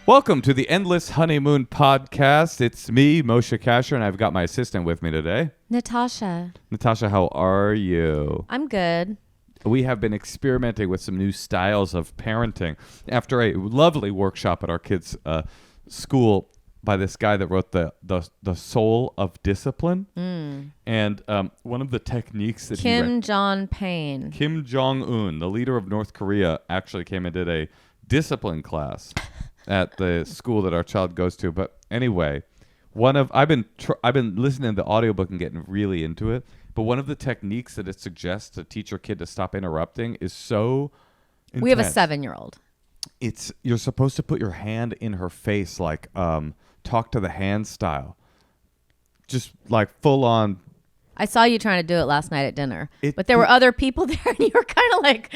Welcome to the Endless Honeymoon podcast. It's me, Moshe Kasher, and I've got my assistant with me today. Natasha. Natasha, how are you? I'm good. We have been experimenting with some new styles of parenting after a lovely workshop at our kids' school by this guy that wrote the Soul of Discipline. And one of the techniques that Kim Jong-un, the leader of North Korea, actually came and did a discipline class at the school that our child goes to. But anyway, I've been listening to the audiobook and getting really into it. But one of the techniques that it suggests to teach your kid to stop interrupting is so intense. We have a 7-year-old. You're supposed to put your hand in her face, like talk to the hand style, just like full on. I saw you trying to do it last night at dinner, but there were other people there, and you were kind of like,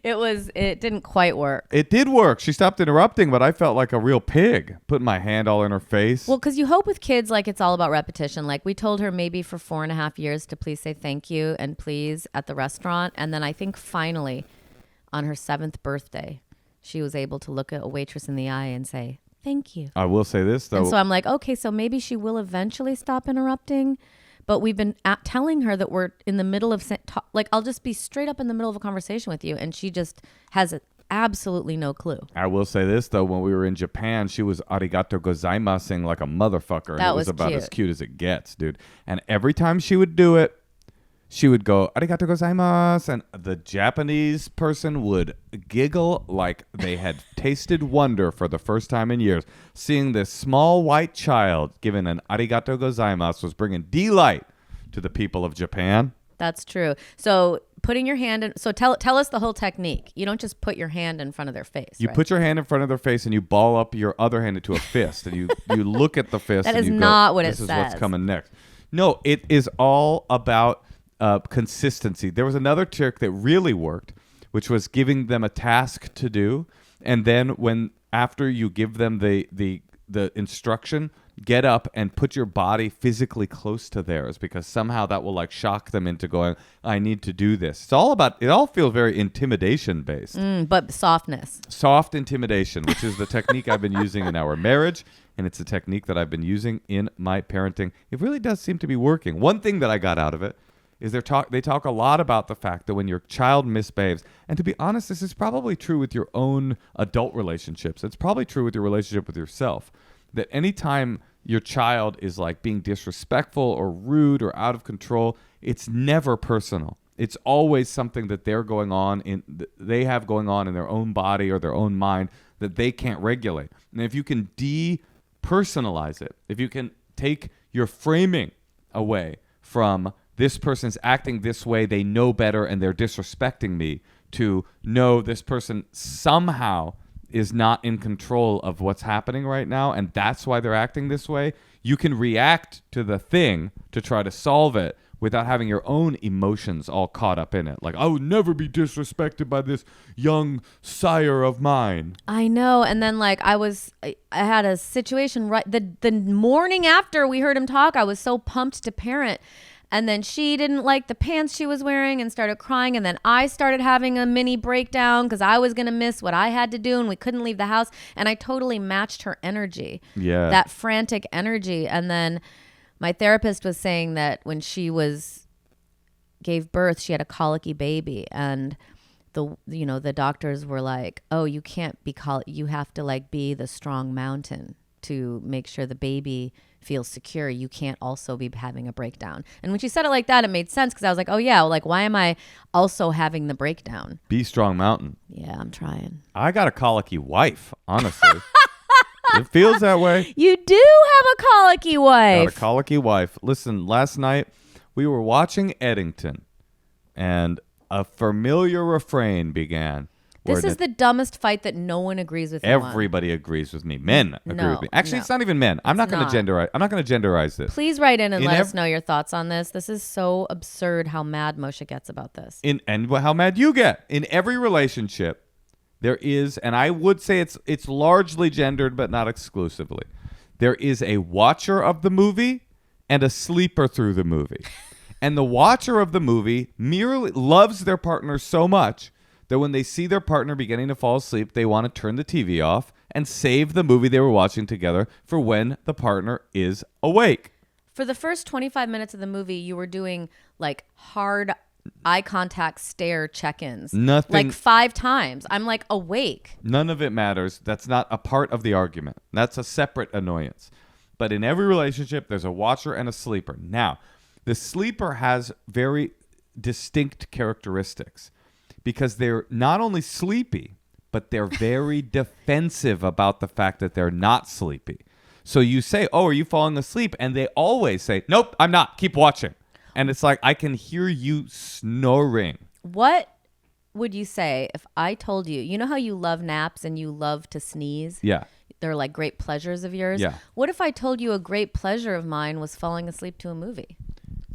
it didn't quite work. It did work. She stopped interrupting, but I felt like a real pig, putting my hand all in her face. Well, because you hope with kids, like, it's all about repetition. Like, we told her maybe for 4.5 years to please say thank you and please at the restaurant. And then I think finally on her 7th birthday, she was able to look at a waitress in the eye and say, thank you. I will say this, though. And so I'm like, okay, so maybe she will eventually stop interrupting. But we've been telling her that we're in the middle of, I'll just be straight up in the middle of a conversation with you. And she just has absolutely no clue. I will say this, though. When we were in Japan, she was arigato gozaimasing like a motherfucker. And that it was about cute. As cute as it gets, dude. And every time she would do it, she would go, arigato gozaimasu. And the Japanese person would giggle like they had tasted wonder for the first time in years. Seeing this small white child given an arigato gozaimasu was bringing delight to the people of Japan. That's true. So putting your hand in, so tell us the whole technique. You don't just put your hand in front of their face. You put your hand in front of their face and you ball up your other hand into a fist. And you look at the fist. That and is you not go, what it says. This is what's coming next. No, it is all about consistency. There was another trick that really worked, which was giving them a task to do, and then after you give them the instruction, get up and put your body physically close to theirs, because somehow that will like shock them into going, I need to do this. It all feels very intimidation based. But softness. Soft intimidation, which is the technique I've been using in our marriage, and it's a technique that I've been using in my parenting. It really does seem to be working. One thing that I got out of it is they talk a lot about the fact that when your child misbehaves, and to be honest, this is probably true with your own adult relationships. It's probably true with your relationship with yourself, that anytime your child is like being disrespectful or rude or out of control, it's never personal. It's always something that they have going on in their own body or their own mind that they can't regulate. And if you can depersonalize it, if you can take your framing away from this person's acting this way, they know better and they're disrespecting me, to know this person somehow is not in control of what's happening right now, and that's why they're acting this way, you can react to the thing to try to solve it without having your own emotions all caught up in it. Like, I would never be disrespected by this young sire of mine. I know. And then like I had a situation right the morning after we heard him talk, I was so pumped to parent. And then she didn't like the pants she was wearing and started crying. And then I started having a mini breakdown because I was going to miss what I had to do and we couldn't leave the house. And I totally matched her energy. Yeah. That frantic energy. And then my therapist was saying that when she gave birth, she had a colicky baby. And the doctors were like, oh, you can't be you have to like be the strong mountain to make sure the baby feels secure. You can't also be having a breakdown. And when she said it like that, it made sense, because I was like, oh yeah, like why am I also having the breakdown? Be strong mountain. Yeah, I'm trying. I got a colicky wife, honestly. It feels that way. You do have a colicky wife. Got a colicky wife. Listen, last night we were watching Eddington and a familiar refrain began. This is the dumbest fight that no one agrees with. Everybody agrees with me. Men agree with me. Actually, it's not even men. I'm not going to genderize this. Please write in and let us know your thoughts on this. This is so absurd how mad Moshe gets about this. And how mad you get. In every relationship, there is, and I would say it's largely gendered, but not exclusively. There is a watcher of the movie and a sleeper through the movie. And the watcher of the movie merely loves their partner so much that when they see their partner beginning to fall asleep, they want to turn the TV off and save the movie they were watching together for when the partner is awake. For the first 25 minutes of the movie, you were doing like hard eye contact stare check-ins. Nothing. Like 5 times. I'm like awake. None of it matters. That's not a part of the argument. That's a separate annoyance. But in every relationship, there's a watcher and a sleeper. Now, the sleeper has very distinct characteristics because they're not only sleepy, but they're very defensive about the fact that they're not sleepy. So you say, "Oh, are you falling asleep?" And they always say, "Nope, I'm not. Keep watching." And it's like, I can hear you snoring. What would you say if I told you, you know how you love naps and you love to sneeze? Yeah. They're like great pleasures of yours. Yeah. What if I told you a great pleasure of mine was falling asleep to a movie?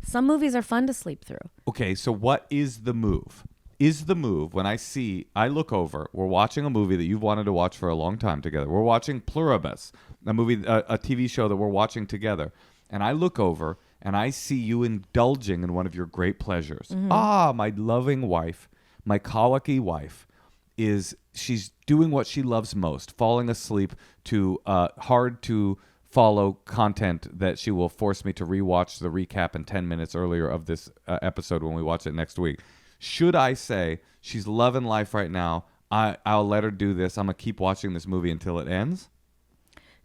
Some movies are fun to sleep through. Okay, so what is the move? Is the move when I look over, we're watching a movie that you've wanted to watch for a long time together. We're watching Pluribus, a TV show that we're watching together. And I look over and I see you indulging in one of your great pleasures. Mm-hmm. My loving wife, my colicky wife, she's doing what she loves most, falling asleep to hard to follow content that she will force me to rewatch the recap in 10 minutes earlier of this episode when we watch it next week. Should I say she's loving life right now? I'll let her do this. I'm going to keep watching this movie until it ends?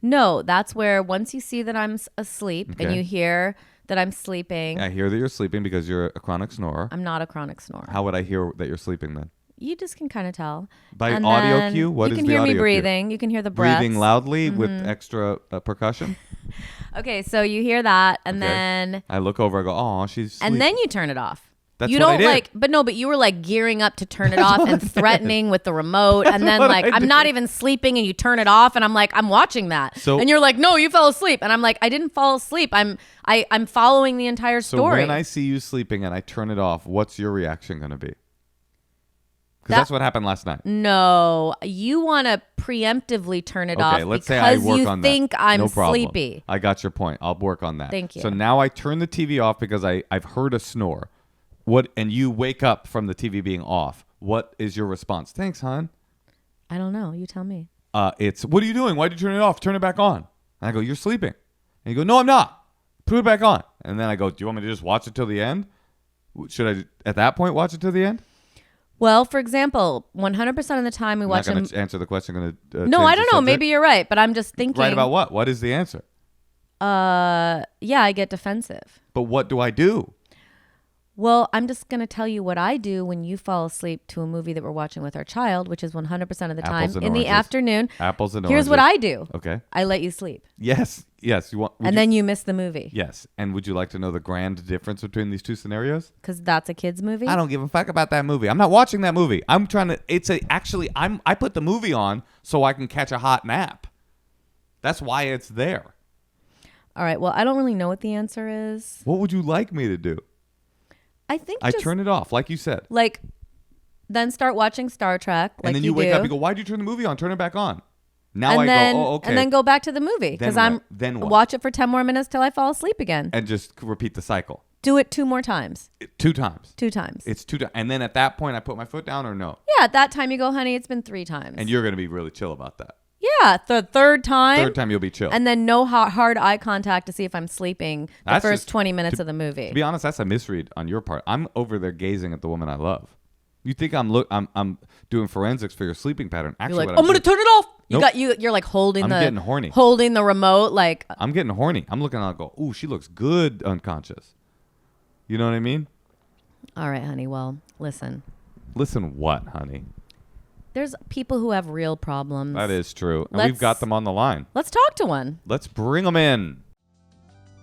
No, that's where once you see that I'm asleep and you hear that I'm sleeping. I hear that you're sleeping because you're a chronic snorer. I'm not a chronic snorer. How would I hear that you're sleeping then? You just can kind of tell. By audio cue? What is the audio cue? You can hear me breathing. You can hear the breaths. Breathing loudly with extra percussion? Okay, so you hear that, and then I look over, I go, "Oh, she's sleeping." And then you turn it off. That's you what don't I did. but you were like gearing up to turn it off and threatening with the remote, and then like I'm not even sleeping, and you turn it off, and I'm like, I'm watching that, and you're like, no, you fell asleep, and I'm like, I didn't fall asleep. I'm following the entire story. So when I see you sleeping and I turn it off, what's your reaction going to be? Because that's what happened last night. No, you want to preemptively turn it off let's say I work on that. You think I'm no problem. sleepy. I got your point. I'll work on that. Thank you. So now I turn the TV off because I've heard a snore. And you wake up from the TV being off. What is your response? Thanks, hon. I don't know. You tell me. It's, what are you doing? Why'd you turn it off? Turn it back on. And I go, you're sleeping. And you go, no, I'm not. Put it back on. And then I go, do you want me to just watch it till the end? Should I, at that point, watch it till the end? Well, for example, 100% of the time we watch I'm not going to answer the question. No, I don't know. Maybe you're right, but I'm just thinking. Right about what? What is the answer? Yeah, I get defensive. But what do I do? Well, I'm just going to tell you what I do when you fall asleep to a movie that we're watching with our child, which is 100% of the time in the afternoon. Apples and oranges. Here's what I do. Okay. I let you sleep. Yes. Then you miss the movie. Yes. And would you like to know the grand difference between these two scenarios? Because that's a kid's movie? I don't give a fuck about that movie. I'm not watching that movie. I'm trying to, I put the movie on so I can catch a hot nap. That's why it's there. All right. Well, I don't really know what the answer is. What would you like me to do? I think I turn it off, like you said. Like, then start watching Star Trek. And then you wake up and go, why'd you turn the movie on? Turn it back on. Now and I then, go, oh, okay. And then go back to the movie. Because then what? Watch it for 10 more minutes till I fall asleep again. And just repeat the cycle. Do it 2 more times. 2 times. 2 times. It's 2 times. And then at that point, I put my foot down or no? Yeah, at that time you go, honey, it's been 3 times. And you're going to be really chill about that. Yeah, the third time. Third time you'll be chill. And then no hard eye contact to see if I'm sleeping the first 20 minutes of the movie. To be honest, that's a misread on your part. I'm over there gazing at the woman I love. You think I'm doing forensics for your sleeping pattern. Actually, you're like, I'm going to turn it off. Nope. You're like I'm getting horny. Holding the remote like. I'm getting horny. I'm looking out and go, ooh, she looks good unconscious. You know what I mean? All right, honey. Well, listen. Listen what, honey? There's people who have real problems. That is true. And we've got them on the line. Let's talk to one. Let's bring them in.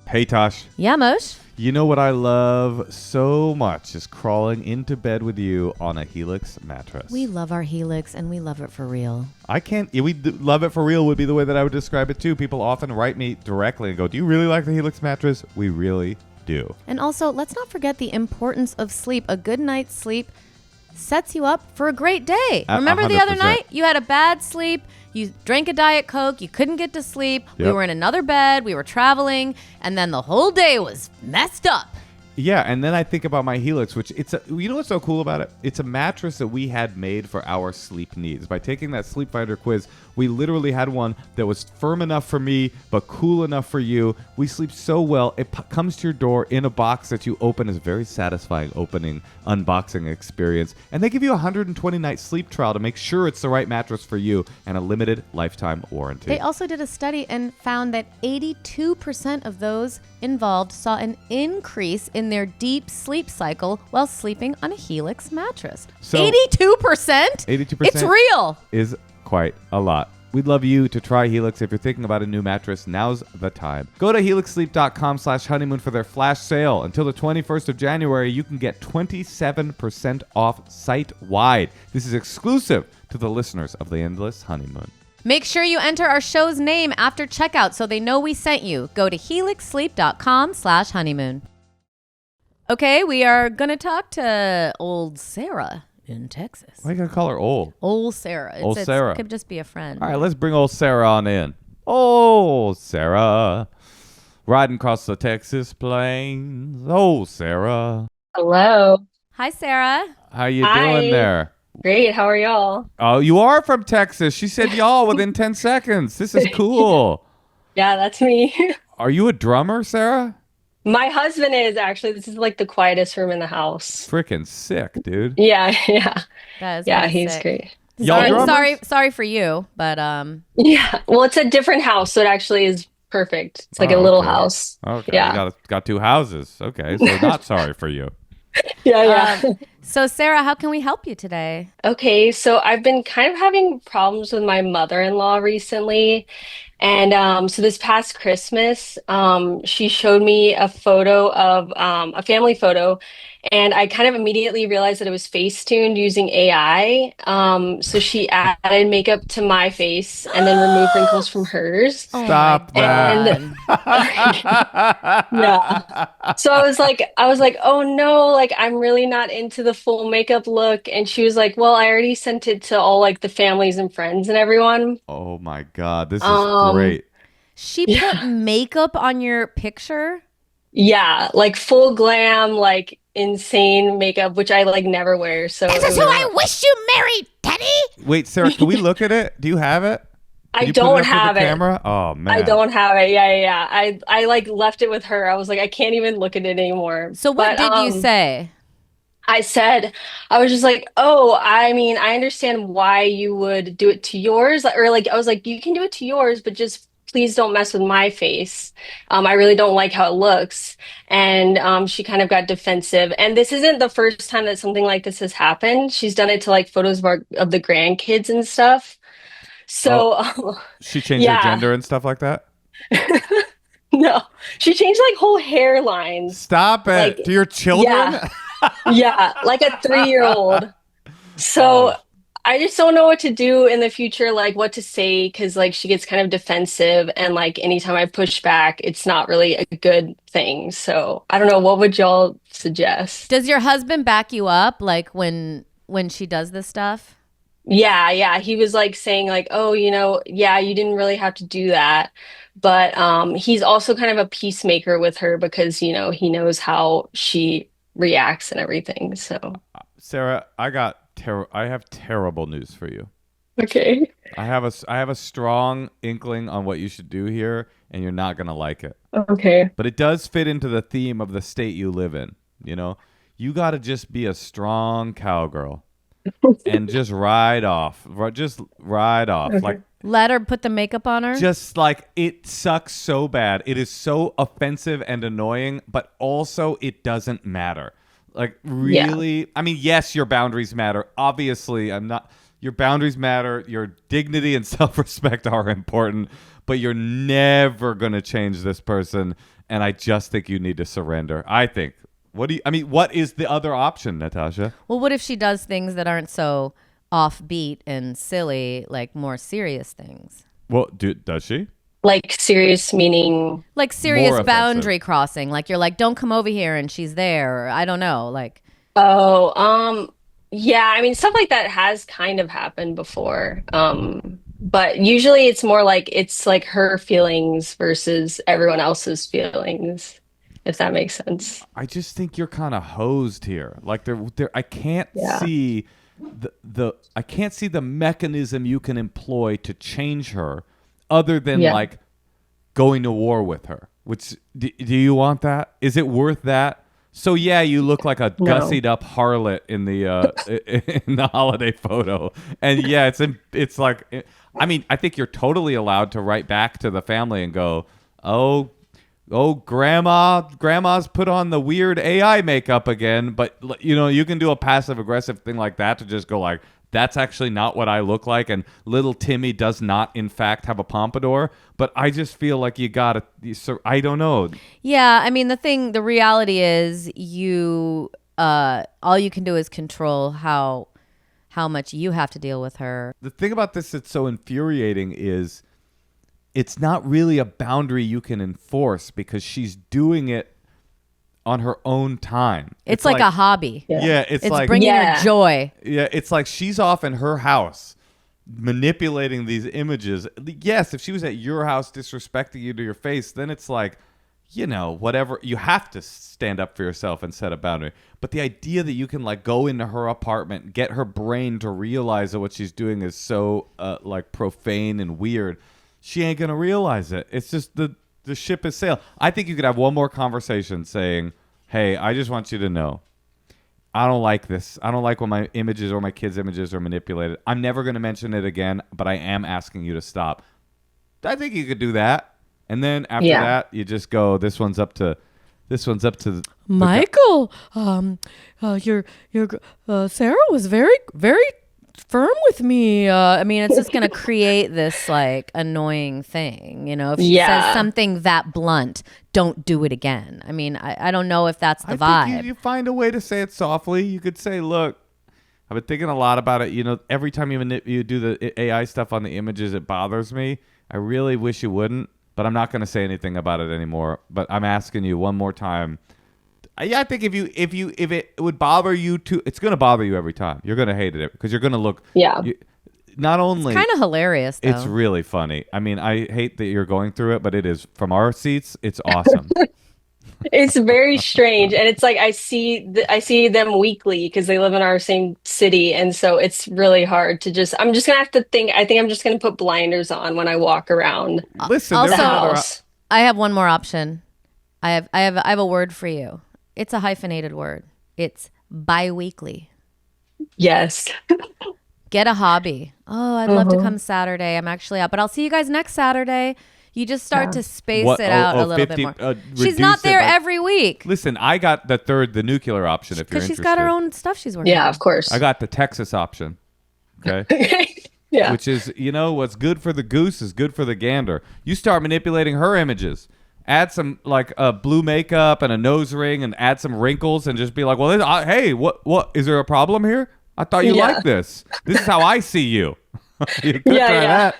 Hey, Tosh. Yeah, Moshe. You know what I love so much is crawling into bed with you on a Helix mattress. We love our Helix, and we love it for real. Love it for real would be the way that I would describe it, too. People often write me directly and go, do you really like the Helix mattress? We really do. And also, let's not forget the importance of sleep. A good night's sleep sets you up for a great day. Remember the other 100%. night? You had a bad sleep. You drank a Diet Coke. You couldn't get to sleep. Yep. We were in another bed. We were traveling. And then the whole day was messed up. Yeah, and then I think about my Helix, which you know what's so cool about it? It's a mattress that we had made for our sleep needs. By taking that Sleep Finder quiz, we literally had one that was firm enough for me, but cool enough for you. We sleep so well. It comes to your door in a box that you open. Is a very satisfying opening, unboxing experience. And they give you a 120-night sleep trial to make sure it's the right mattress for you and a limited lifetime warranty. They also did a study and found that 82% of those involved saw an increase in their deep sleep cycle while sleeping on a Helix mattress. So 82%? 82% It's real. is quite a lot. We'd love you to try Helix. If you're thinking about a new mattress, now's the time. Go to helixsleep.com/honeymoon for their flash sale. Until the 21st of January, you can get 27% off site-wide. This is exclusive to the listeners of The Endless Honeymoon. Make sure you enter our show's name after checkout so they know we sent you. Go to helixsleep.com/honeymoon. Okay, we are going to talk to old Sarah in Texas. Why are you going to call her old? Old Sarah. Old Sarah. It could just be a friend. All right, let's bring old Sarah on in. Old Sarah. Riding across the Texas plains. Old Sarah. Hello. Hi, Sarah. How you Hi. doing there? Great. How are y'all? Oh, you are from Texas. She said y'all within 10 seconds. This is cool. Yeah, that's me. Are you a drummer, Sarah? My husband is actually. This is like the quietest room in the house. Freaking sick, dude. Yeah, yeah. That is Yeah, really he's sick. great. Y'all drummers? Sorry for you, but Yeah. Well, it's a different house, so it actually is perfect. It's like a Oh, little okay. house. Okay, Yeah. you got two houses. Okay, so not sorry for you. Yeah, yeah. so Sarah, how can we help you today? Okay, so I've been kind of having problems with my mother-in-law recently. And so this past Christmas, she showed me a photo of a family photo, and I kind of immediately realized that it was Facetuned using AI. So she added makeup to my face and then removed wrinkles from hers. Oh Stop my that. God. Yeah. So I was like, oh no, like I'm really not into the full makeup look. And she was like, well, I already sent it to all like the families and friends and everyone. Oh my God, this is Um, great. She put makeup on your picture? Yeah, like full glam, like insane makeup, which I like never wear. So This it is who I was- wish you married, Teddy. Wait, Sarah, can we look at it? Do you have it? Can I you put it don't up to have the it. camera? Oh man. I don't have it. Yeah, yeah, yeah. I like left it with her. I was like, I can't even look at it anymore. So what But did you say? I said, I was just like, oh, I mean, I understand why you would do it to yours. Or like, I was like, you can do it to yours, but just please don't mess with my face. I really don't like how it looks. And she kind of got defensive. And this isn't the first time that something like this has happened. She's done it to like photos of the grandkids and stuff. So, She changed her yeah. gender and stuff like that? No, she changed like whole hairlines. Stop it. Like, To your children? yeah. Yeah, like a 3-year-old. So Oh. I just don't know what to do in the future, like what to say, because like she gets kind of defensive, and like anytime I push back, it's not really a good thing. So I don't know, what would y'all suggest? Does your husband back you up like when she does this stuff? Yeah, yeah. He was like saying like, oh, yeah, you didn't really have to do that. But he's also kind of a peacemaker with her because, he knows how she reacts and everything. So Sarah, I have terrible news for you. okay. I have a strong inkling on what you should do here, and you're not gonna like it. Okay. But it does fit into the theme of the state you live in. You gotta just be a strong cowgirl and just ride off. Just ride off. Okay. Like Let her put the makeup on her? just like it sucks so bad. It is so offensive and annoying, but also it doesn't matter. Like really, I mean, yes, your boundaries matter. Obviously, your boundaries matter. Your dignity and self-respect are important, but you're never going to change this person. And I just think you need to surrender. I think. What is the other option, Natasha? Well, what if she does things that aren't so offbeat and silly, like more serious things? Well, does she? Like serious meaning. Like serious More offensive. boundary crossing. Like you're like, don't come over here and she's there. Or I don't know. Like, Oh, yeah, I mean stuff like that has kind of happened before. But usually it's more like it's like her feelings versus everyone else's feelings. if that makes sense. I just think you're kind of hosed here. Like I can't Yeah. see I can't see the mechanism you can employ to change her other than Yeah. like going to war with her. Which do you want that? Is it worth that? So yeah, you look like a No. gussied up harlot in the in the holiday photo, and yeah, it's like, I mean, I think you're totally allowed to write back to the family and go, oh, grandma's put on the weird AI makeup again, but you can do a passive aggressive thing like that to just go like, that's actually not what I look like, and little Timmy does not, in fact, have a pompadour. But I just feel like I don't know. Yeah, I mean, the reality is all you can do is control how much you have to deal with her. The thing about this that's so infuriating is it's not really a boundary you can enforce because she's doing it on her own time. It's like a hobby. Yeah, it's like bringing her joy. Yeah, it's like she's off in her house manipulating these images. Yes, if she was at your house disrespecting you to your face, then it's like, whatever. You have to stand up for yourself and set a boundary. But the idea that you can like go into her apartment, get her brain to realize that what she's doing is so like profane and weird, she ain't gonna realize it. It's just the ship has sailed. I think you could have one more conversation saying, hey, I just want you to know, I don't like this. I don't like when my images or my kids' images are manipulated. I'm never going to mention it again, but I am asking you to stop. I think you could do that. And then after that, you just go, this one's up to Michael. Your Sarah was very, very firm with me. I mean, it's just going to create this like annoying thing. If she says something that blunt, don't do it again. I mean, I don't know if that's the vibe. Think you find a way to say it softly. You could say, look, I've been thinking a lot about it. Every time you do the AI stuff on the images, it bothers me. I really wish you wouldn't, but I'm not going to say anything about it anymore. But I'm asking you one more time. I think if it would bother you too, it's going to bother you every time. You're going to hate it because you're going to look. Yeah. Not only it's kind of hilarious, though. It's really funny. I mean, I hate that you're going through it, but it is, from our seats, it's awesome. It's very strange, and it's like I see them weekly because they live in our same city, and so it's really hard to I'm just gonna have to think. I think I'm just gonna put blinders on when I walk around. Listen, also, there's house. I have one more option. I have a word for you. It's a hyphenated word. It's bi-weekly. Yes. Get a hobby. Oh, I'd love to come Saturday. I'm actually out, but I'll see you guys next Saturday. You just start to space it out a little 50, bit more. She's not there every week. Listen, I got the nuclear option if you're interested. Because she's got her own stuff she's working on. Yeah, of course. I got the Texas option. Okay. Yeah. Which is, what's good for the goose is good for the gander. You start manipulating her images. Add some like blue makeup and a nose ring and add some wrinkles and just be like, well, hey, what is there a problem here? I thought you liked this. This is how I see you. You could try that.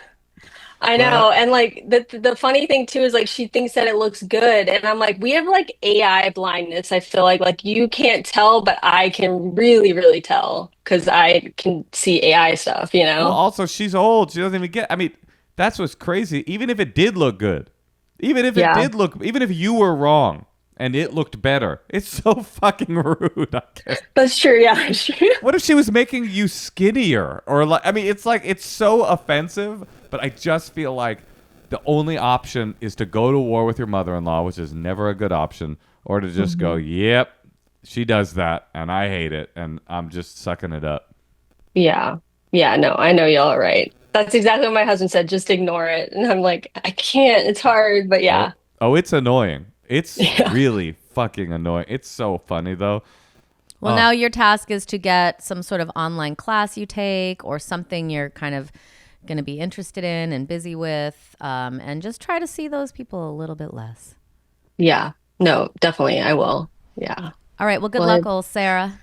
I know. And like the funny thing too is like she thinks that it looks good. And I'm like, we have like AI blindness. I feel like you can't tell, but I can really, really tell because I can see AI stuff, Well, also, she's old. She doesn't even get. I mean, that's what's crazy. Even if it did look good, even if you were wrong and it looked better, it's so fucking rude. I guess. That's true. Yeah. What if she was making you skinnier? Or like, I mean, it's so offensive. But I just feel like the only option is to go to war with your mother-in-law, which is never a good option, or to just go, yep, she does that, and I hate it, and I'm just sucking it up. Yeah. Yeah, no, I know y'all are right. That's exactly what my husband said. Just ignore it. And I'm like, I can't. It's hard, but yeah. Oh, it's annoying. It's really fucking annoying. It's so funny, though. Well, now your task is to get some sort of online class you take or something you're kind of going to be interested in and busy with, and just try to see those people a little bit less. Yeah. No, definitely. I will. Yeah. All right. Well, good luck, old Sarah.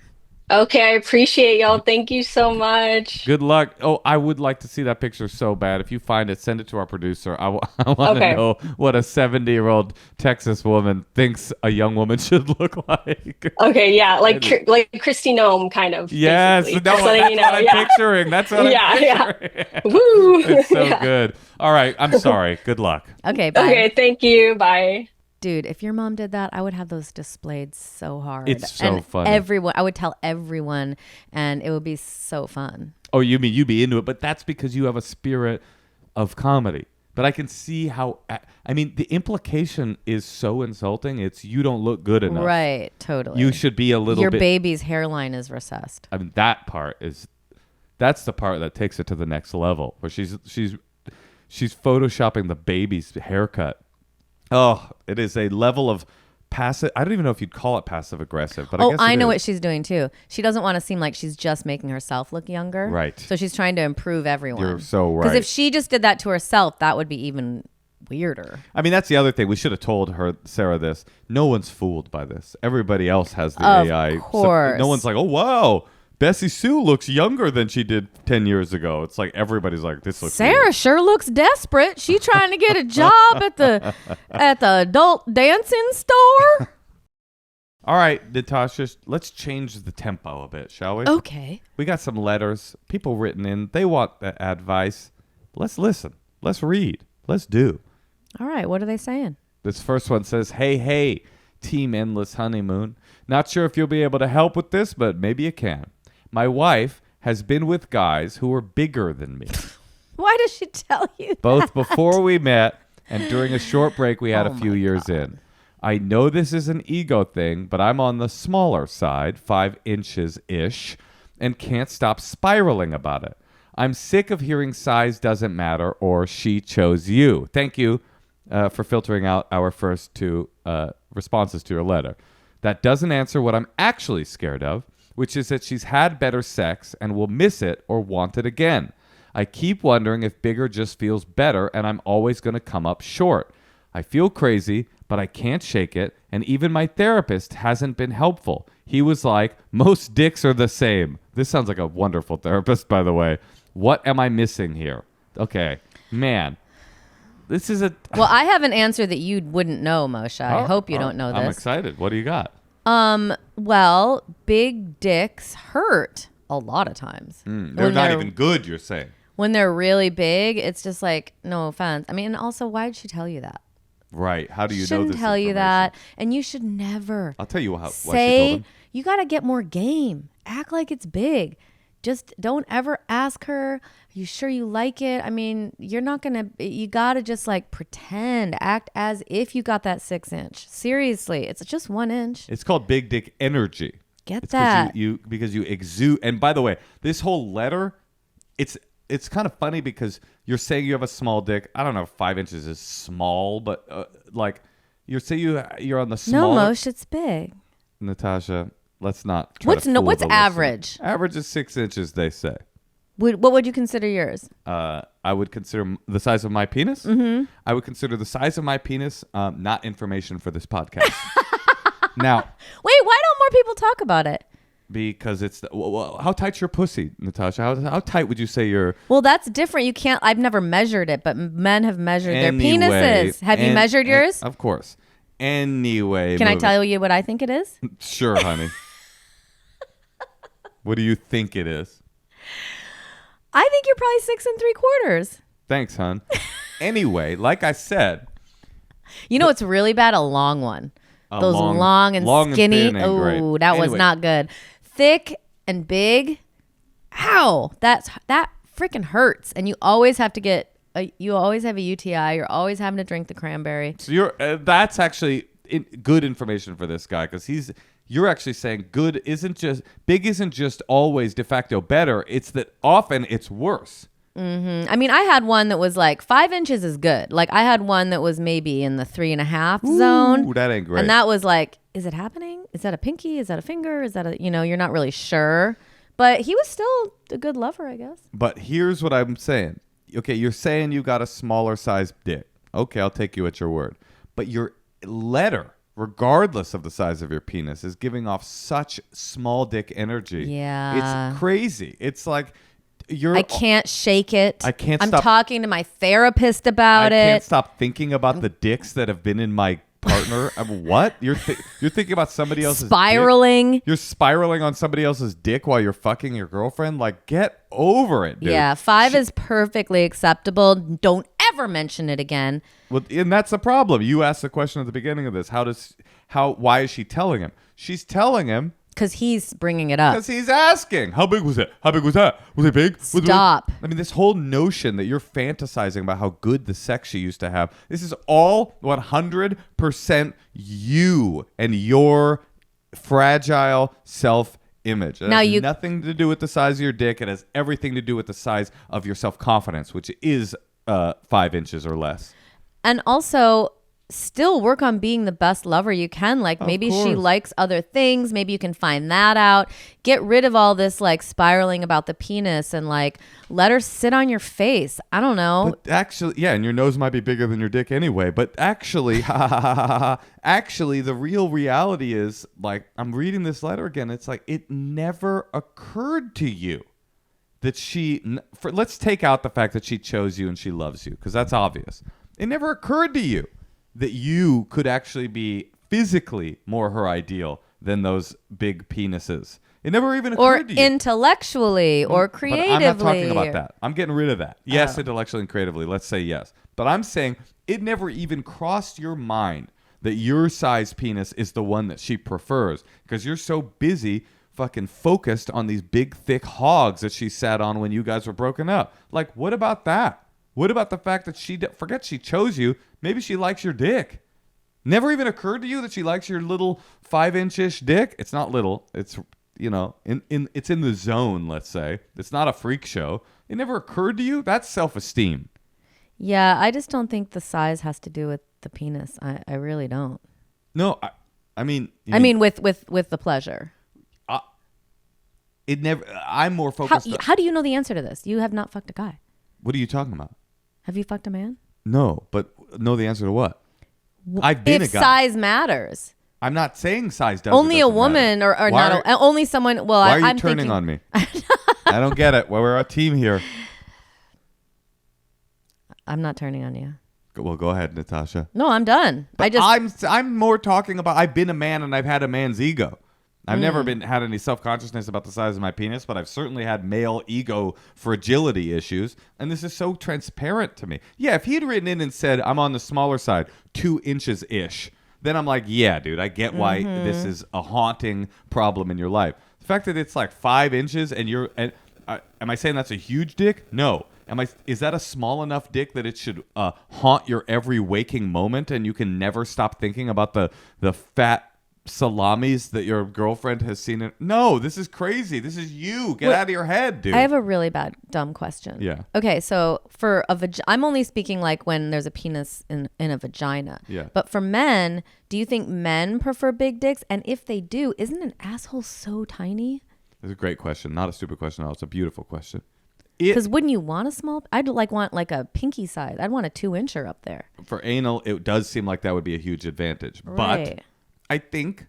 Okay. I appreciate y'all. Thank you so much. Good luck. Oh, I would like to see that picture so bad. If you find it, send it to our producer. I want to know what a 70-year-old Texas woman thinks a young woman should look like. Okay, yeah, like Christy Nome, kind of. Yes, basically. that's what I'm picturing. That's what I'm picturing. Yeah. Woo! It's so good. All right, I'm sorry. Good luck. Okay, bye. Okay, thank you. Bye. Dude, if your mom did that, I would have those displayed so hard. It's so and funny. I would tell everyone, and it would be so fun. Oh, you mean you'd be into it, but that's because you have a spirit of comedy. But I can see how, I mean, the implication is so insulting. It's you don't look good enough. Right, totally. You should be a little Your bit. baby's hairline is recessed. I mean, that's the part that takes it to the next level, where she's photoshopping the baby's haircut. Oh, it is a level of passive. I don't even know if you'd call it passive aggressive, but I guess I it know is. what she's doing too. She doesn't want to seem like she's just making herself look younger. Right. So she's trying to improve everyone. You're so right. Because if she just did that to herself, that would be even weirder. I mean, that's the other thing. We should have told her, Sarah, this. No one's fooled by this. Everybody else has the Of AI. course. No one's like, oh, wow, Bessie Sue looks younger than she did 10 years ago. It's like everybody's like, this looks Sarah weird. sure looks desperate. She trying to get a job at the adult dancing store. All right, Natasha, let's change the tempo a bit, shall we? Okay. We got some letters. People written in. They want advice. Let's listen. Let's read. Let's do. All right. What are they saying? This first one says, hey, Team Endless Honeymoon. Not sure if you'll be able to help with this, but maybe you can. My wife has been with guys who are bigger than me. Why does she tell you Both that? before we met and during a short break we had Oh a few my years God. in. I know this is an ego thing, but I'm on the smaller side, 5 inches-ish, and can't stop spiraling about it. I'm sick of hearing size doesn't matter or she chose you. Thank you for filtering out our first 2 responses to your letter. That doesn't answer what I'm actually scared of, which is that she's had better sex and will miss it or want it again. I keep wondering if bigger just feels better and I'm always going to come up short. I feel crazy, but I can't shake it, and even my therapist hasn't been helpful. He was like, most dicks are the same. This sounds like a wonderful therapist, by the way. What am I missing here? Okay, man. This is a... Well, I have an answer that you wouldn't know, Moshe. I hope you don't know this. I'm excited. What do you got? Well, big dicks hurt a lot of times. They're not even good, you're saying. When they're really big, it's just like, no offense. I mean, and also, why did she tell you that? Right. How do you know Shouldn't this tell you information? that. And you should never I'll tell you why she told say, him. you got to get more game. Act like it's big. Just don't ever ask her, are you sure you like it? I mean, you're not going to, you got to just like pretend, act as if you got that 6 inch. Seriously, it's just 1 inch. It's called big dick energy. Get It's that. because you exude. And by the way, this whole letter, it's kind of funny because you're saying you have a small dick. I don't know if 5 inches is small, but like you're saying you're on the small. No, Moshe, it's big. Natasha, let's not. Try What's to fool what's the listener. average? Average is 6 inches, they say. What would you consider yours? I would consider the size of my penis. Mm-hmm. I would consider the size of my penis not information for this podcast. Now, Wait, why don't more people talk about it? because it's how tight's your pussy, Natasha? How tight would you say your? Well, that's different. You can't. I've never measured it, but men have measured their Anyway, penises. Have you measured yours? Of course. Anyway, Can I moving- tell you what I think it is? Sure, honey. What do you think it is? I think you're probably 6 3/4. Thanks, hon. Anyway, like I said, You know what's really bad? A long one. Those long- long and long and skinny. thin ain't great. Oh, that was Anyway. not good. Thick and big. Ow, that freaking hurts. And you always have to get. You always have a UTI. You're always having to drink the cranberry. so that's actually good information for this guy because you're actually saying big isn't just always de facto better. It's that often it's worse. I mean, I had one that was like 5 inches is good. Like I had one that was maybe in the 3.5 zone. Ooh, that ain't great. And that was like, is it happening? Is that a pinky? Is that a finger? Is that you're not really sure. But he was still a good lover, I guess. But here's what I'm saying. Okay, you're saying you got a smaller size dick. Okay, I'll take you at your word. But your letter, regardless of the size of your penis, is giving off such small dick energy. Yeah. It's crazy. It's like I can't shake it. I can't I'm stop- talking to my therapist about I it. can't stop thinking about the dicks that have been in my partner. What? You're thinking about somebody else's dick? Spiraling. You're spiraling on somebody else's dick while you're fucking your girlfriend? Like, get over it, dude. Yeah, 5 is perfectly acceptable. Don't ever never mention it again. Well, and that's the problem. You asked the question at the beginning of this. Why is she telling him? She's telling him because he's bringing it up. because he's asking. How big was it? How big was that? Was it big? Stop. I mean, this whole notion that you're fantasizing about how good the sex she used to have. This is all 100% you and your fragile self-image. It has nothing to do with the size of your dick. It has everything to do with the size of your self-confidence, which is 5 inches or less. And also, still work on being the best lover you can. Like maybe she likes other things. Maybe you can find that out. Get rid of all this like spiraling about the penis and like let her sit on your face. I don't know. But actually, yeah, and your nose might be bigger than your dick anyway. But actually, actually, the real reality is like I'm reading this letter again. It's like it never occurred to you that let's take out the fact that she chose you and she loves you because that's obvious. It never occurred to you that you could actually be physically more her ideal than those big penises. It never even occurred to you. Or intellectually or creatively. But I'm not talking about that. I'm getting rid of that. Yes, intellectually and creatively. Let's say yes. But I'm saying it never even crossed your mind that your size penis is the one that she prefers because you're so busy fucking focused on these big, thick hogs that she sat on when you guys were broken up. Like, what about that? What about the fact that forget she chose you, maybe she likes your dick. Never even occurred to you that she likes your little 5-inch-ish dick? It's not little. It's, it's in the zone, let's say. It's not a freak show. It never occurred to you? That's self-esteem. Yeah, I just don't think the size has to do with the penis. I really don't. No, I mean... with the pleasure. It never... I'm more focused... How do you know the answer to this? You have not fucked a guy. What are you talking about? Have you fucked a man? No, but know the answer to what? I've been a guy. If size matters. I'm not saying size doesn't. Only a woman or not only someone. Well, why are you I'm turning thinking, on me? I don't get it. Well, we're a team here. I'm not turning on you. Well, go ahead, Natasha. No, I'm done. But I'm more talking about I've been a man and I've had a man's ego. I've never had any self-consciousness about the size of my penis, but I've certainly had male ego fragility issues, and this is so transparent to me. Yeah, if he had written in and said, I'm on the smaller side, 2 inches-ish, then I'm like, yeah, dude, I get why this is a haunting problem in your life. The fact that it's like 5 inches and am I saying that's a huge dick? No. Is that a small enough dick that it should haunt your every waking moment and you can never stop thinking about the fat salamis that your girlfriend has seen it? No, this is crazy. This is you. Get out of your head, dude. I have a really bad, dumb question. Yeah. Okay, so for I'm only speaking like when there's a penis in a vagina. Yeah. But for men, do you think men prefer big dicks? And if they do, isn't an asshole so tiny? It's a great question. Not a stupid question at all. It's a beautiful question. Because wouldn't you want a small? I'd want like a pinky size. I'd want a 2-incher up there. For anal, it does seem like that would be a huge advantage. Right. But I think,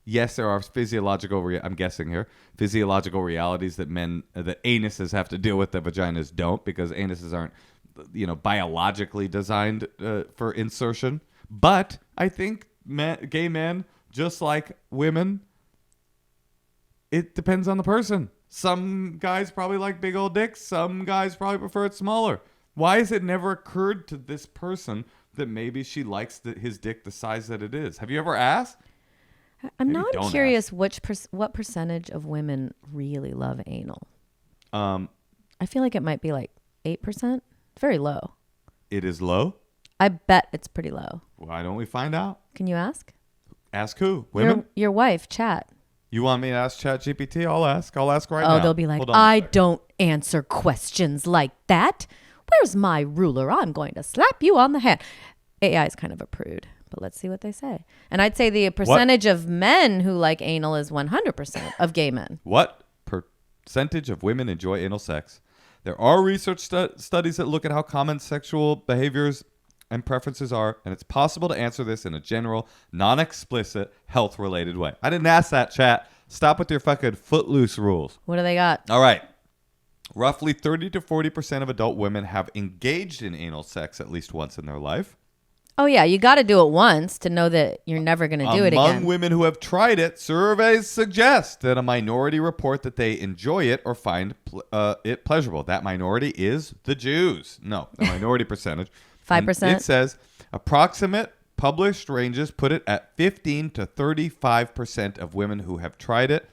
yes, there are I'm guessing here, physiological realities that anuses have to deal with that vaginas don't, because anuses aren't, biologically designed for insertion. But I think gay men, just like women, it depends on the person. Some guys probably like big old dicks. Some guys probably prefer it smaller. Why has it never occurred to this person that maybe she likes his dick the size that it is? Have you ever asked? I'm not curious what percentage of women really love anal. I feel like it might be like 8%. Very low. It is low? I bet it's pretty low. Why don't we find out? Can you ask? Ask who? Women? Your wife, chat. You want me to ask ChatGPT? I'll ask right now. Oh, they'll be like, I don't answer questions like that. Where's my ruler? I'm going to slap you on the head. AI is kind of a prude, but let's see what they say. And I'd say the percentage of men who like anal is 100% of gay men. What percentage of women enjoy anal sex? There are research studies that look at how common sexual behaviors and preferences are, and it's possible to answer this in a general, non-explicit, health-related way. I didn't ask that, chat. Stop with your fucking footloose rules. What do they got? All right. Roughly 30 to 40% of adult women have engaged in anal sex at least once in their life. Oh, yeah. You got to do it once to know that you're never going to do it again. Among women who have tried it, surveys suggest that a minority report that they enjoy it or find it pleasurable. That minority is the Jews. No, the minority percentage. 5%? It says approximate published ranges put it at 15 to 35% of women who have tried it.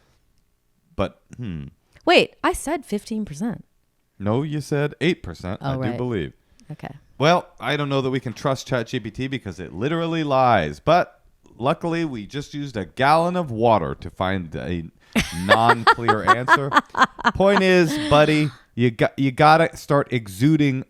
But, Wait, I said 15%. no, you said 8%, Oh, I right. do believe. Okay. Well, I don't know that we can trust ChatGPT because it literally lies. But luckily, we just used a gallon of water to find a non-clear answer. Point is, buddy, you gotta start exuding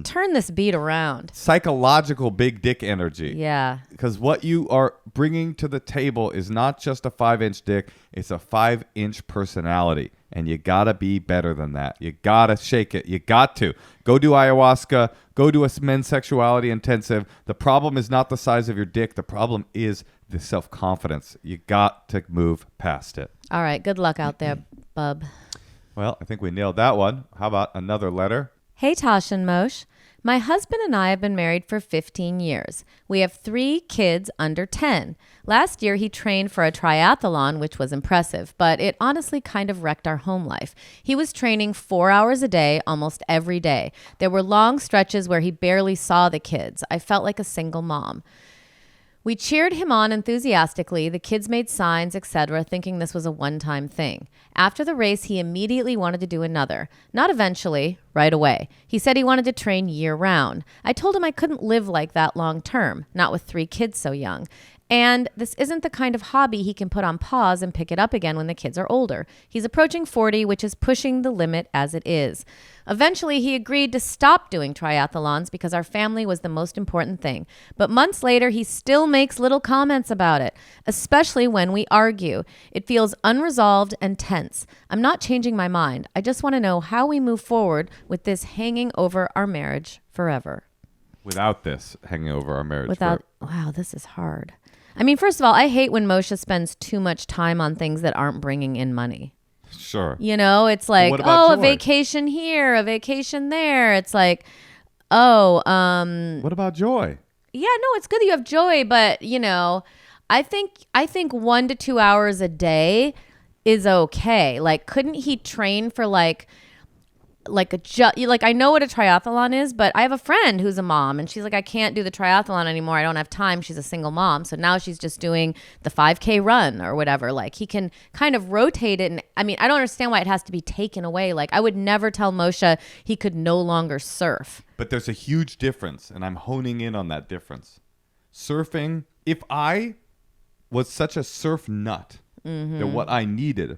Turn this beat around. psychological big dick energy. Yeah. Because what you are bringing to the table is not just a 5-inch dick, it's a 5-inch personality. And you got to be better than that. You got to shake it. You got to. Go do ayahuasca. Go do a men's sexuality intensive. The problem is not the size of your dick. The problem is the self-confidence. You got to move past it. All right. Good luck out there, bub. Well, I think we nailed that one. How about another letter? Hey, Tosh and Moshe. My husband and I have been married for 15 years. We have 3 kids under 10. Last year, he trained for a triathlon, which was impressive, but it honestly kind of wrecked our home life. He was training 4 hours a day, almost every day. There were long stretches where he barely saw the kids. I felt like a single mom. We cheered him on enthusiastically. The kids made signs, etc., thinking this was a one-time thing. After the race, he immediately wanted to do another. Not eventually, right away. He said he wanted to train year-round. I told him I couldn't live like that long-term, not with 3 kids so young. And this isn't the kind of hobby he can put on pause and pick it up again when the kids are older. He's approaching 40, which is pushing the limit as it is. Eventually, he agreed to stop doing triathlons because our family was the most important thing. But months later, he still makes little comments about it, especially when we argue. It feels unresolved and tense. I'm not changing my mind. I just want to know how we move forward with this hanging over our marriage forever. Without this hanging over our marriage. Wow, this is hard. I mean, first of all, I hate when Moshe spends too much time on things that aren't bringing in money. Sure. You know, it's like, What about a joy? vacation here, a vacation there. It's like, What about joy? yeah, no, it's good that you have joy, but you know, I think 1 to 2 hours a day is okay. Like, couldn't he train for like I know what a triathlon is, but I have a friend who's a mom and she's like, I can't do the triathlon anymore. I don't have time. She's a single mom. So now she's just doing the 5K run or whatever. Like, he can kind of rotate it. And I mean, I don't understand why it has to be taken away. Like, I would never tell Moshe he could no longer surf. But there's a huge difference, and I'm honing in on that difference. Surfing, if I was such a surf nut that what I needed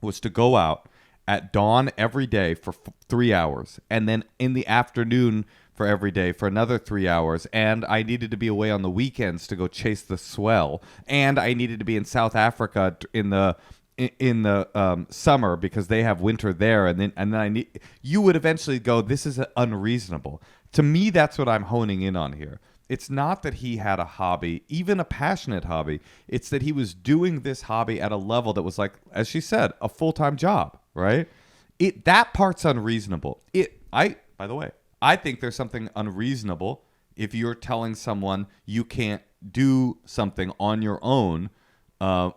was to go out at dawn every day for 3 hours, and then in the afternoon for every day for another 3 hours, and I needed to be away on the weekends to go chase the swell, and I needed to be in South Africa in the summer because they have winter there, and then you would eventually go, this is unreasonable. To me, that's what I'm honing in on here. It's not that he had a hobby, even a passionate hobby. It's that he was doing this hobby at a level that was like, as she said, a full-time job, right? That part's unreasonable. By the way, I think there's something unreasonable if you're telling someone you can't do something on your own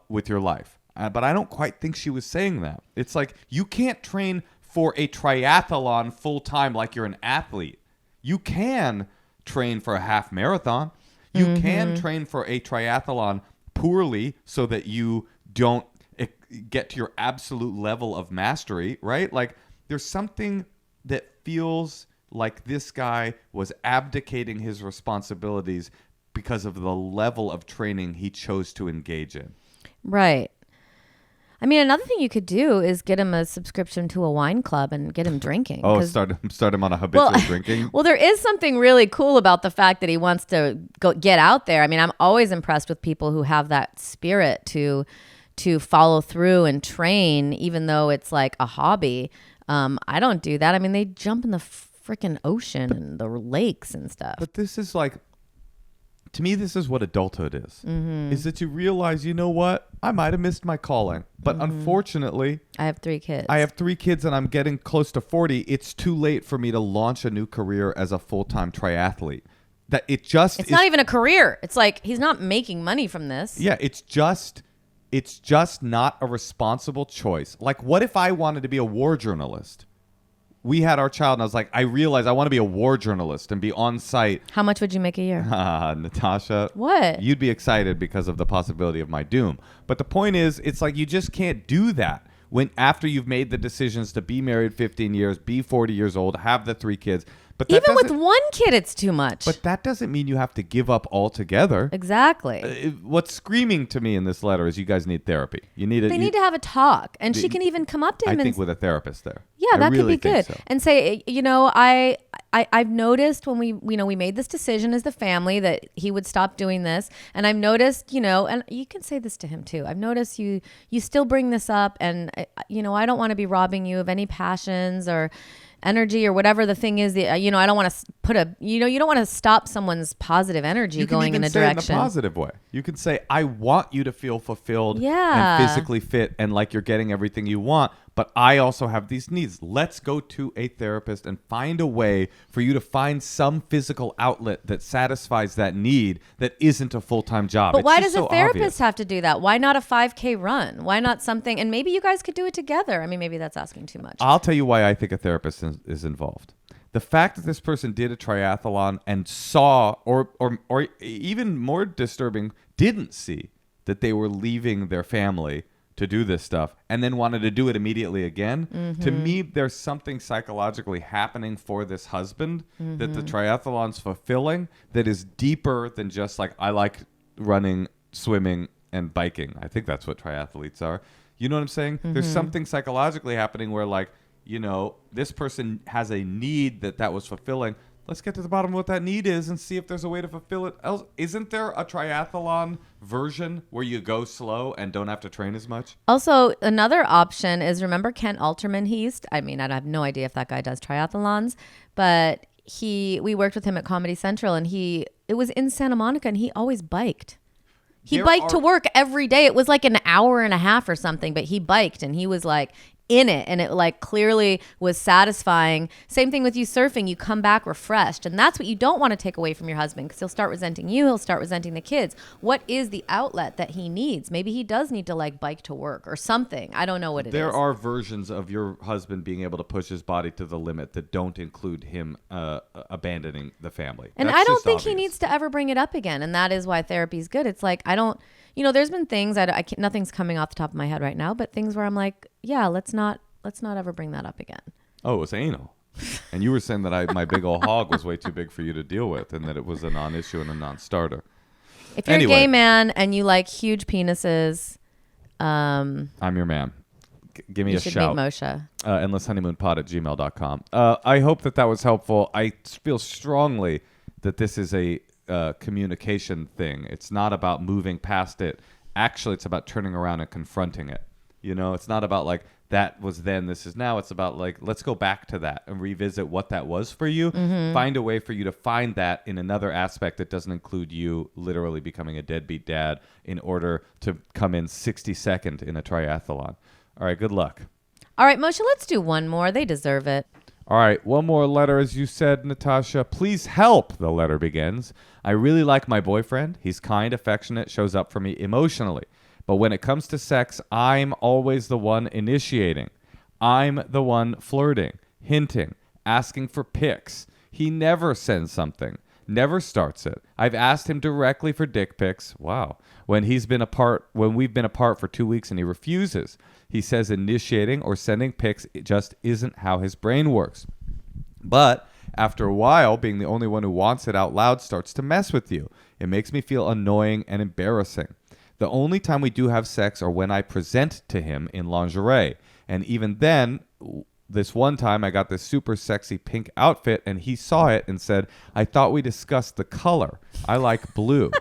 with your life. But I don't quite think she was saying that. It's like, you can't train for a triathlon full-time like you're an athlete. You can train for a half marathon. You can train for a triathlon poorly so that you don't get to your absolute level of mastery, right? Like, there's something that feels like this guy was abdicating his responsibilities because of the level of training he chose to engage in. Right. I mean, another thing you could do is get him a subscription to a wine club and get him drinking. Oh, start him on a habitual drinking. Well, there is something really cool about the fact that he wants to get out there. I mean, I'm always impressed with people who have that spirit to follow through and train, even though it's like a hobby. I don't do that. I mean, they jump in the freaking ocean and the lakes and stuff. But this is like, to me, this is what adulthood is. Is that you realize, you know what? I might have missed my calling. But unfortunately, I have 3 kids. I have 3 kids and I'm getting close to 40. It's too late for me to launch a new career as a full-time triathlete. It's not even a career. It's like, he's not making money from this. Yeah, it's just not a responsible choice. Like, what if I wanted to be a war journalist? we had our child and I was like, I realized I want to be a war journalist and be on site. How much would you make a year? Natasha. What? You'd be excited because of the possibility of my doom. But the point is, it's like you just can't do that. When after you've made the decisions to be married 15 years, be 40 years old, have the 3 kids. But that Even with doesn't- one kid, it's too much. But that doesn't mean you have to give up altogether. Exactly. What's screaming to me in this letter is you guys need therapy. You need They need to have a talk, and she can even come up to him I and think with a therapist there. yeah, I that really could be think good. so. And say, I've noticed when we made this decision as the family that he would stop doing this, and I've noticed, and you can say this to him too. I've noticed you still bring this up, and I don't want to be robbing you of any passions or energy or whatever the thing is. I don't want to put you don't want to stop someone's positive energy going in a direction. It in a positive way. You can say, I want you to feel fulfilled Yeah. and physically fit and like you're getting everything you want, but I also have these needs. Let's go to a therapist and find a way for you to find some physical outlet that satisfies that need that isn't a full-time job. But It's why just does a so therapist obvious. have to do that? Why not a 5K run? Why not something? And maybe you guys could do it together. I mean, maybe that's asking too much. I'll tell you why I think a therapist is involved. The fact that this person did a triathlon and saw, or even more disturbing, didn't see that they were leaving their family to do this stuff and then wanted to do it immediately again. Mm-hmm. To me, there's something psychologically happening for this husband that the triathlon's fulfilling that is deeper than just like, I like running, swimming, and biking. I think that's what triathletes are. You know what I'm saying? There's something psychologically happening where like, this person has a need that was fulfilling. Let's get to the bottom of what that need is and see if there's a way to fulfill it. Isn't there a triathlon version where you go slow and don't have to train as much? Also, another option is, remember Kent Alterman? I have no idea if that guy does triathlons, but we worked with him at Comedy Central, and it was in Santa Monica, and he always biked. He biked to work every day. It was like an hour and a half or something, but he biked, and he was like in it, and it like clearly was satisfying. Same thing with you surfing. You come back refreshed, and that's what you don't want to take away from your husband, because he'll start resenting you. He'll start resenting the kids. What is the outlet that he needs? Maybe he does need to like bike to work or something. I don't know what it is. There are versions of your husband being able to push his body to the limit that don't include him abandoning the family. And That's I don't just think he obvious. needs to ever bring it up again. And that is why therapy is good. It's like, I don't, there's been things I can't, nothing's coming off the top of my head right now, but things where I'm like, yeah, let's not ever bring that up again. Oh, it was anal. And you were saying that my big old hog was way too big for you to deal with and that it was a non-issue and a non-starter. If you're Anyway. a gay man and you like huge penises, I'm your man. Give me you a should shout. meet Moshe. endlesshoneymoonpod@gmail.com. I hope that was helpful. I feel strongly that this is a communication thing. It's not about moving past it. Actually, it's about turning around and confronting it. It's not about like, that was then, this is now. It's about like, let's go back to that and revisit what that was for you. Find a way for you to find that in another aspect that doesn't include you literally becoming a deadbeat dad in order to come in 62nd in a triathlon. All right, good luck. All right, Moshe, let's do one more. They deserve it. All right, one more letter, as you said, Natasha. Please help, the letter begins. I really like my boyfriend. He's kind, affectionate, shows up for me emotionally. But when it comes to sex, I'm always the one initiating. I'm the one flirting, hinting, asking for pics. He never sends something, never starts it. I've asked him directly for dick pics. Wow. When we've been apart for 2 weeks and he refuses. He says initiating or sending pics just isn't how his brain works. But after a while, being the only one who wants it out loud starts to mess with you. It makes me feel annoying and embarrassing. The only time we do have sex are when I present to him in lingerie. And even then, this one time I got this super sexy pink outfit and he saw it and said, I thought we discussed the color. I like blue.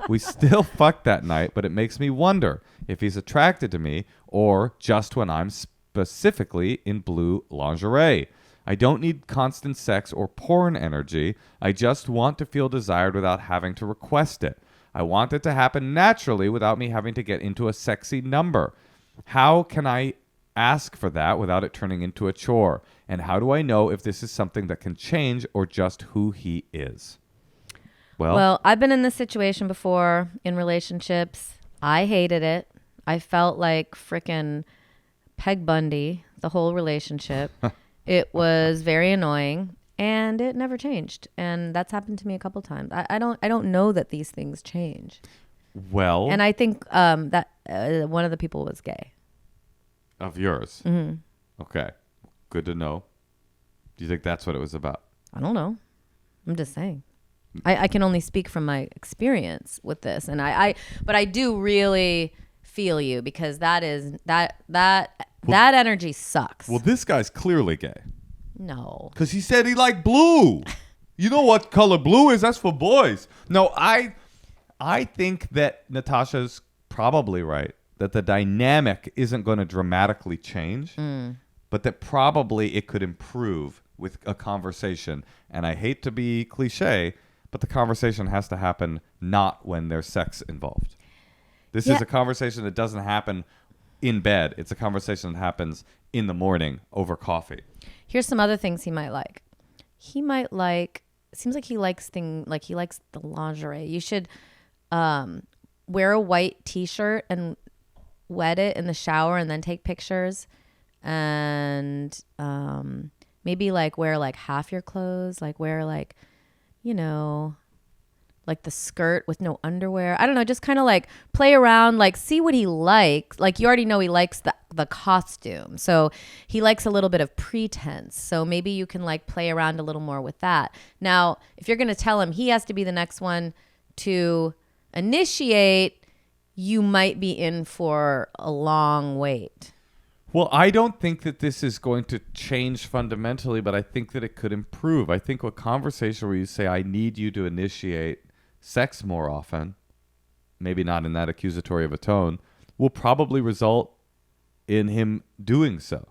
We still fucked that night, but it makes me wonder if he's attracted to me or just when I'm specifically in blue lingerie. I don't need constant sex or porn energy. I just want to feel desired without having to request it. I want it to happen naturally without me having to get into a sexy number. How can I ask for that without it turning into a chore? And how do I know if this is something that can change or just who he is? Well, I've been in this situation before in relationships. I hated it. I felt like frickin' Peg Bundy, the whole relationship. It was very annoying, and it never changed. And that's happened to me a couple times. I don't know that these things change. Well, And I think that one of the people was gay. of yours. Mm-hmm. Okay. Good to know. Do you think that's what it was about? I don't know. I'm just saying. I can only speak from my experience with this, and but I do really feel you, because that energy sucks. Well, this guy's clearly gay. No. Because he said he liked blue. You know what color blue is? That's for boys. No, I think that Natasha's probably right, that the dynamic isn't going to dramatically change, but that probably it could improve with a conversation. And I hate to be cliche, but the conversation has to happen not when there's sex involved. This is a conversation that doesn't happen in bed. It's a conversation that happens in the morning over coffee. Here's some other things he might like. He might like, seems like he likes he likes the lingerie. You should wear a white t-shirt and wet it in the shower and then take pictures, and maybe like wear like half your clothes, like wear like, you know, like the skirt with no underwear. I don't know, just kind of like play around, like see what he likes. Like you already know he likes the costume. So he likes a little bit of pretense. So maybe you can like play around a little more with that. Now, if you're going to tell him he has to be the next one to initiate, you might be in for a long wait. Well, I don't think that this is going to change fundamentally, but I think that it could improve. I think a conversation where you say, I need you to initiate sex more often, maybe not in that accusatory of a tone, will probably result in him doing so.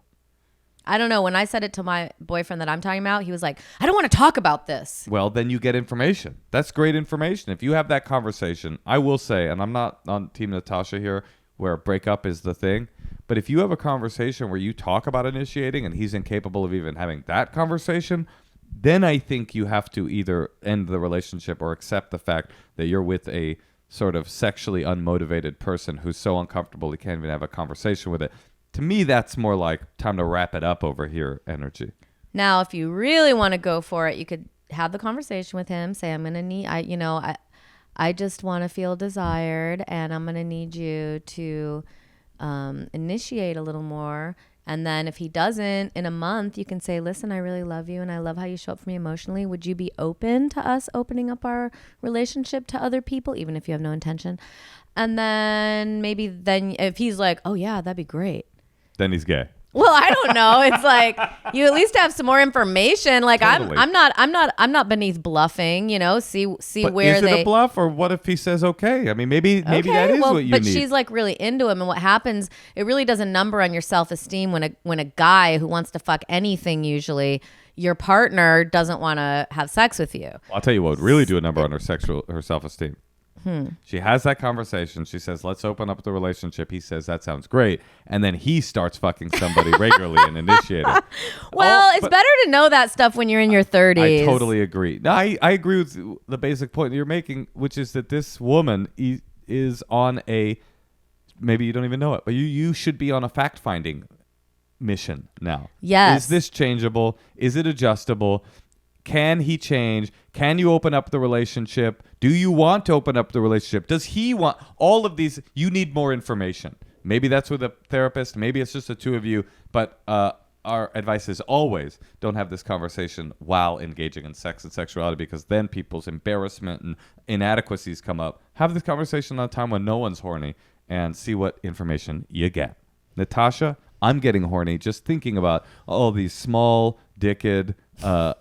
I don't know. When I said it to my boyfriend that I'm talking about, he was like, I don't want to talk about this. Well, then you get information. That's great information. If you have that conversation, I will say, and I'm not on Team Natasha here, where breakup is the thing, but if you have a conversation where you talk about initiating and he's incapable of even having that conversation, then I think you have to either end the relationship or accept the fact that you're with a sort of sexually unmotivated person who's so uncomfortable he can't even have a conversation with it. To me, that's more like time to wrap it up over here energy. Now, if you really want to go for it, you could have the conversation with him. Say, I'm going to need, I just want to feel desired, and I'm going to need you to initiate a little more. And then if he doesn't, in a month, you can say, listen, I really love you and I love how you show up for me emotionally. Would you be open to us opening up our relationship to other people, even if you have no intention? And then maybe then if he's like, oh yeah, that'd be great, then he's gay. Well, I don't know. It's like you at least have some more information. Like Totally. I'm not beneath bluffing. You know, see But where is it a bluff, or what if he says okay? I mean, maybe that is what you but need. she's like really into him, and what happens? It really does a number on your self-esteem when a guy who wants to fuck anything, usually your partner doesn't want to have sex with you. I'll tell you what would really do a number on her self-esteem. She has that conversation. She says, let's open up the relationship. He says, that sounds great. And then he starts fucking somebody regularly and initiating. Well, it's better to know that stuff when you're in your 30s. I totally agree. No, I agree with the basic point that you're making, which is that this woman is on a, maybe you don't even know it, but you should be on a fact-finding mission now. Yes. Is this changeable? Is it adjustable? Can he change? Can you open up the relationship? Do you want to open up the relationship? Does he want all of these? You need more information. Maybe that's with a therapist. Maybe it's just the two of you. But our advice is always don't have this conversation while engaging in sex and sexuality, because then people's embarrassment and inadequacies come up. Have this conversation on a time when no one's horny and see what information you get. Natasha, I'm getting horny just thinking about all these small dicked,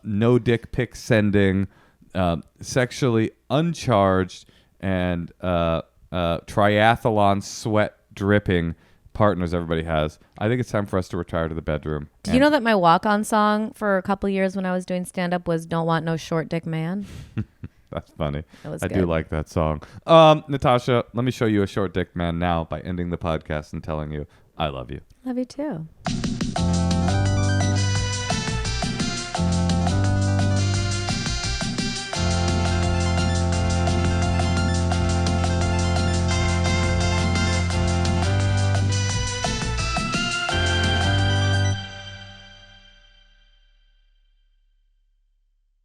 no dick pic sending, sexually uncharged, and triathlon sweat dripping partners everybody has. I think it's time for us to retire to the bedroom. Do you know that my walk-on song for a couple years when I was doing stand-up was "Don't Want No Short Dick Man"? That's funny. I do like that song. Natasha, let me show you a short dick man now by ending the podcast and telling you I love you. Love you too.